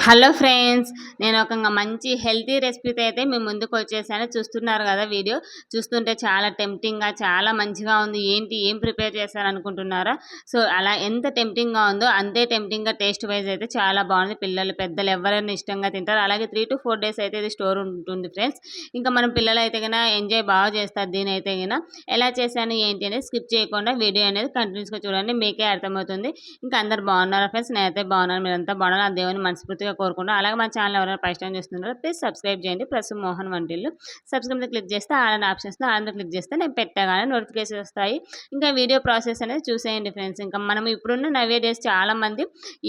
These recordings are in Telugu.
హలో ఫ్రెండ్స్, నేను ఒక మంచి హెల్తీ రెసిపీతో అయితే మీ ముందుకు వచ్చేసాను. చూస్తున్నారు కదా వీడియో. చూస్తుంటే చాలా టెంప్టింగ్గా, చాలా మంచిగా ఉంది. ఏం ప్రిపేర్ చేశారు అనుకుంటున్నారా? సో అలా ఎంత టెంప్టింగ్గా ఉందో అంతే టెంప్టింగ్గా టేస్ట్ వైజ్ అయితే చాలా బాగుంది. పిల్లలు పెద్దలు ఎవరైనా ఇష్టంగా తింటారు. అలాగే 3 to 4 డేస్ అయితే ఇది స్టోర్ ఉంటుంది ఫ్రెండ్స్. ఇంకా మనం పిల్లలు అయితే కన్నా ఎంజాయ్ బాగా చేస్తారు. దీని అయితే కన్నా ఎలా చేశాను ఏంటి అనేది స్కిప్ చేయకుండా వీడియో అనేది కంటిన్యూస్గా చూడండి, మీకే అర్థమవుతుంది. ఇంకా అందరు బాగున్నారా ఫ్రెండ్స్? నేనైతే బాగున్నాను, మీరంతా బాగున్నారు. ఆ దేవుని మనస్ఫూర్తిగా కోరుకుంటూ, అలాగే మా ఛానల్ ఎవరైనా ఫస్ట్ టైం చూస్తున్నారో ప్లీజ్ సబ్స్క్రైబ్ చేయండి. ప్రస్తుతం మోహన్ వంటిల్లు సబ్స్క్రైబ్ మీద క్లిక్ చేస్తే ఆల్ ఆప్షన్స్ ఆల్ క్లిక్ చేస్తే నేను పెట్టగానే నోటిఫికేషన్ వస్తాయి. ఇంకా వీడియో ప్రాసెస్ అనేది చూసేయండి ఫ్రెండ్స్. ఇంకా మనం ఇప్పుడున్న నవే డేస్ చాలా మంది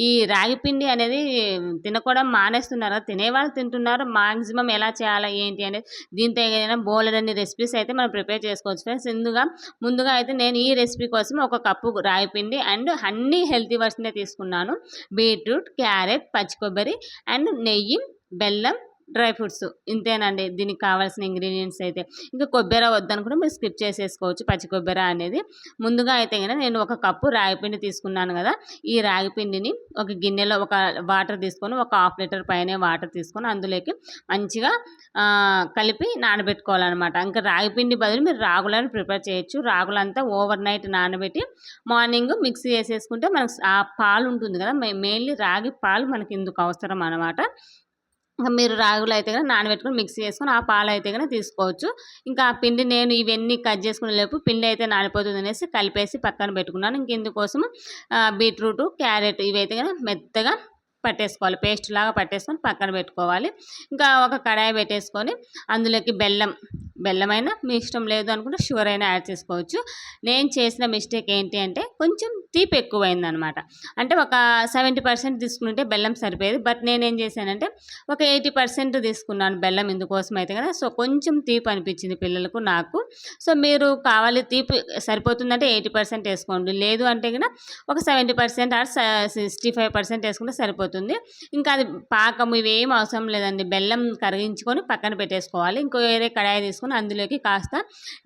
ఈ రాగి పిండి అనేది తినకూడదు మానేస్తున్నారు. తినేవాళ్ళు తింటున్నారు. మాక్సిమం ఎలా చేయాలా ఏంటి అనేది దీంతో ఏదైనా బోలెడన్ని రెసిపీస్ అయితే మనం ప్రిపేర్ చేసుకోవచ్చు ఫ్రెండ్స్. ముందుగా అయితే నేను ఈ రెసిపీ కోసం ఒక కప్పు రాగి పిండి అండ్ అన్ని హెల్తీ వర్షనే తీసుకున్నాను. బీట్రూట్, క్యారెట్, పచ్చి కొబ్బరి అండ్ నెయ్యి, బెల్లం, డ్రై ఫ్రూట్స్ ఇంతేనండి దీనికి కావాల్సిన ఇంగ్రీడియంట్స్ అయితే. ఇంకా కొబ్బరి వద్దనుకుంటే మీరు స్కిప్ చేసేసుకోవచ్చు, పచ్చి కొబ్బరి అనేది. ముందుగా అయితే కనుక నేను ఒక కప్పు రాగిపిండి తీసుకున్నాను కదా. ఈ రాగిపిండిని ఒక గిన్నెలో ఒక వాటర్ తీసుకొని, ఒక 1/2 లీటర్ పైనే వాటర్ తీసుకొని అందులోకి మంచిగా కలిపి నానబెట్టుకోవాలన్నమాట. ఇంకా రాగిపిండి బదులు మీరు రాగులను ప్రిపేర్ చేయొచ్చు. రాగులంతా ఓవర్ నైట్ నానబెట్టి మార్నింగ్ మిక్సీ వేసేసుకుంటే మనకు ఆ పాలు ఉంటుంది కదా, మెయిన్లీ రాగి పాలు మనకి ఇందుకు అవసరం అనమాట. మీరు రాగులు అయితే కనుక నానబెట్టుకొని మిక్సీ చేసుకొని ఆ పాలు అయితే కనుక తీసుకోవచ్చు. ఇంకా ఆ పిండి నేను ఇవన్నీ కట్ చేసుకునే లోపు పిండి అయితే నానిపోతుంది అనేసి కలిపేసి పక్కన పెట్టుకున్నాను. ఇంక ఇందుకోసం బీట్రూట్, క్యారెట్ ఇవైతే కనుక మెత్తగా పట్టేసుకోవాలి, పేస్ట్ లాగా పట్టేసుకొని పక్కన పెట్టుకోవాలి. ఇంకా ఒక కడాయి పెట్టేసుకొని అందులోకి బెల్లమైనా మీ ఇష్టం, లేదు అనుకుంటే షుగర్ అయినా యాడ్ చేసుకోవచ్చు. నేను చేసిన మిస్టేక్ ఏంటి అంటే కొంచెం తీపి ఎక్కువైందనమాట. అంటే ఒక 70% తీసుకుంటే బెల్లం సరిపోయేది. బట్ నేనేం చేశానంటే ఒక 80% తీసుకున్నాను బెల్లం ఇందుకోసం అయితే కదా. సో కొంచెం తీపి అనిపించింది పిల్లలకు, నాకు. సో మీరు కావాలి తీపి సరిపోతుందంటే 80% వేసుకోండి, లేదు అంటే కనుక ఒక 70% ఆర్ 65% వేసుకుంటే సరిపోతుంది. ఇంకా అది పాకం ఇవేం అవసరం లేదండి. బెల్లం కరిగించుకొని పక్కన పెట్టేసుకోవాలి. ఇంకో వేరే కడాయి తీసుకొని అందులోకి కాస్త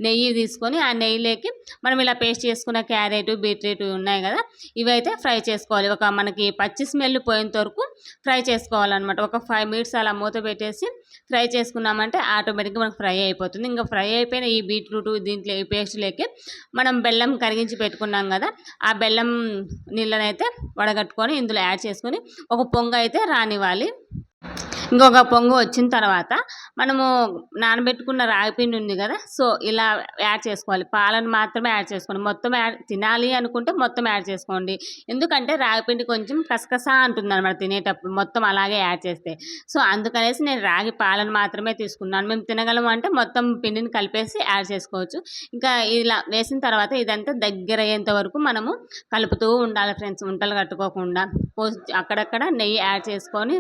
నెయ్యి తీసుకొని ఆ నెయ్యిలోకి మనం ఇలా పేస్ట్ చేసుకున్న క్యారెట్, బీట్రూట్ ఉన్నాయి కదా, ఇవైతే ఫ్రై చేసుకోవాలి. ఒక మనకి పచ్చి స్మెల్ పోయేంత వరకు ఫ్రై చేసుకోవాలన్నమాట. ఒక 5 minutes అలా మూత పెట్టేసి ఫ్రై చేసుకున్నామంటే ఆటోమేటిక్గా మనకు ఫ్రై అయిపోతుంది. ఇంకా ఫ్రై అయిపోయిన ఈ బీట్రూట్ దీంట్లో ఈ పేస్ట్లోకి మనం బెల్లం కరిగించి పెట్టుకున్నాం కదా, ఆ బెల్లం నీళ్ళనైతే వడగట్టుకొని ఇందులో యాడ్ చేసుకొని ఒక పొంగు అయితే రానివ్వాలి. ఇంకొక పొంగు వచ్చిన తర్వాత మనము నానబెట్టుకున్న రాగిపిండి ఉంది కదా, సో ఇలా యాడ్ చేసుకోవాలి. పాలను మాత్రమే యాడ్ చేసుకోండి. మొత్తం తినాలి అనుకుంటే మొత్తం యాడ్ చేసుకోండి. ఎందుకంటే రాగిపిండి కొంచెం కసకసా అంటుంది అనమాట తినేటప్పుడు మొత్తం అలాగే యాడ్ చేస్తే. సో అందుకనేసి నేను రాగి పాలను మాత్రమే తీసుకున్నాను. మేము తినగలము అంటే మొత్తం పిండిని కలిపేసి యాడ్ చేసుకోవచ్చు. ఇంకా ఇలా వేసిన తర్వాత ఇదంతా దగ్గర అయ్యేంత వరకు మనము కలుపుతూ ఉండాలి ఫ్రెండ్స్, ఉంటలు కట్టుకోకుండా. అక్కడక్కడ నెయ్యి యాడ్ చేసుకొని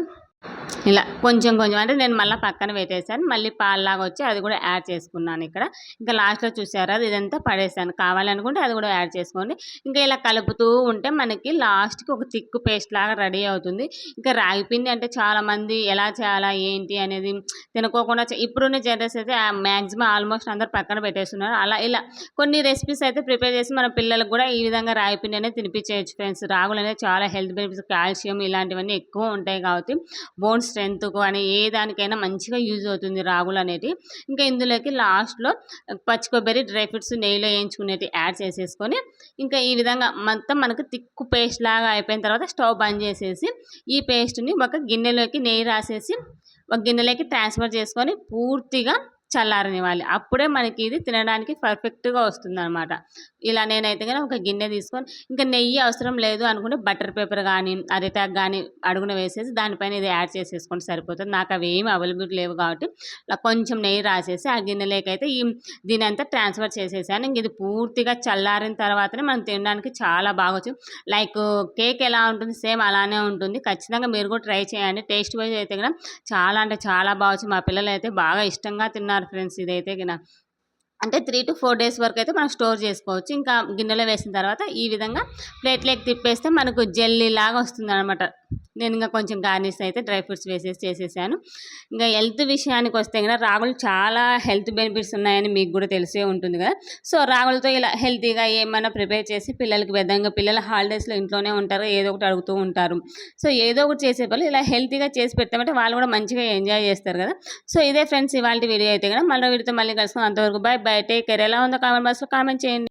ఇలా కొంచెం అంటే నేను మళ్ళీ పక్కన పెట్టేసాను. మళ్ళీ పాలలాగా వచ్చి అది కూడా యాడ్ చేసుకున్నాను ఇక్కడ. ఇంకా లాస్ట్లో చూసారా ఇదంతా పడేసాను. కావాలనుకుంటే అది కూడా యాడ్ చేసుకోండి. ఇంకా ఇలా కలుపుతూ ఉంటే మనకి లాస్ట్కి ఒక థిక్ పేస్ట్ లాగా రెడీ అవుతుంది. ఇంకా రాగి పిండి అంటే చాలామంది ఎలా చేయాలా ఏంటి అనేది తినుకోకుండా ఇప్పుడున్న జనరేషన్ అయితే మ్యాక్సిమం ఆల్మోస్ట్ అందరు పక్కన పెట్టేస్తున్నారు. అలా ఇలా కొన్ని రెసిపీస్ అయితే ప్రిపేర్ చేసి మన పిల్లలకు కూడా ఈ విధంగా రాగి పిండి అనేది తినిపించేయచ్చు ఫ్రెండ్స్. రాగులు అనేది చాలా హెల్త్ బెనిఫిట్స్, కాల్షియం ఇలాంటివన్నీ ఎక్కువ ఉంటాయి కాబట్టి బోన్ స్ట్రెంత్ కానీ ఏ దానికైనా మంచిగా యూజ్ అవుతుంది రాగులు అనేవి. ఇంకా ఇందులోకి లాస్ట్లో పచ్చి కొబ్బరి, డ్రై ఫ్రూట్స్ నెయ్యిలో వేయించుకునేవి యాడ్ చేసేసుకొని ఇంకా ఈ విధంగా మొత్తం మనకు తిక్కు పేస్ట్ లాగా అయిపోయిన తర్వాత స్టవ్ బంద్ చేసేసి ఈ పేస్ట్ని ఒక గిన్నెలోకి నెయ్యి రాసేసి ఒక గిన్నెలోకి ట్రాన్స్ఫర్ చేసుకొని పూర్తిగా చల్లారనివ్వాలి. అప్పుడే మనకి ఇది తినడానికి పర్ఫెక్ట్గా వస్తుంది అనమాట. ఇలా నేనైతే కానీ ఒక గిన్నె తీసుకొని ఇంకా నెయ్యి అవసరం లేదు అనుకుంటే బటర్ పేపర్ కానీ అరిటాక్ కానీ అడుగున వేసేసి దానిపైన ఇది యాడ్ చేసేసుకుంటే సరిపోతుంది. నాకు అవి ఏమి అవైలబిలిటీ లేవు కాబట్టి కొంచెం నెయ్యి రాసేసి ఆ గిన్నెలోకి అయితే దీని అంతా ట్రాన్స్ఫర్ చేసేసాను. ఇంక ఇది పూర్తిగా చల్లారిన తర్వాతనే మనం తినడానికి చాలా బాగొచ్చు. లైక్ కేక్ ఎలా ఉంటుంది సేమ్ అలానే ఉంటుంది. ఖచ్చితంగా మీరు కూడా ట్రై చేయండి. టేస్ట్ వైజ్ అయితే కూడా చాలా అంటే చాలా బాగొచ్చు. మా పిల్లలు అయితే బాగా ఇష్టంగా తిన్నారు ఫ్రెండ్స్. ఇదైతే అంటే 3 to 4 డేస్ వరకు అయితే మనం స్టోర్ చేసుకోవచ్చు. ఇంకా గిన్నెలో వేసిన తర్వాత ఈ విధంగా ప్లేట్లోకి తిప్పేస్తే మనకు జెల్లీ లాగా వస్తుంది అనమాట. నేను ఇంకా కొంచెం గార్నిష్ అయితే డ్రై ఫ్రూట్స్ వేసేసి చేసేసాను. ఇంకా హెల్త్ విషయానికి వస్తే కదా రాగులు చాలా హెల్త్ బెనిఫిట్స్ ఉన్నాయని మీకు కూడా తెలిసే ఉంటుంది కదా. సో రాగులతో ఇలా హెల్తీగా ఏమైనా ప్రిపేర్ చేసి పిల్లలకి విధంగా పిల్లల హాలిడేస్లో ఇంట్లోనే ఉంటారు, ఏదో ఒకటి అడుగుతూ ఉంటారు. సో ఏదో ఒకటి చేసే వాళ్ళు ఇలా హెల్తీగా చేసి పెట్టామంటే వాళ్ళు కూడా మంచిగా ఎంజాయ్ చేస్తారు కదా. సో ఇదే ఫ్రెండ్స్ ఇవాళ వీడియో అయితే కదా. మళ్ళీ వీడియోతో మళ్ళీ కలుసుకుని అంతవరకు బై బై, టేక్ కేర్. ఎలా ఉందో కామెంట్ బాక్స్లో కామెంట్ చేయండి.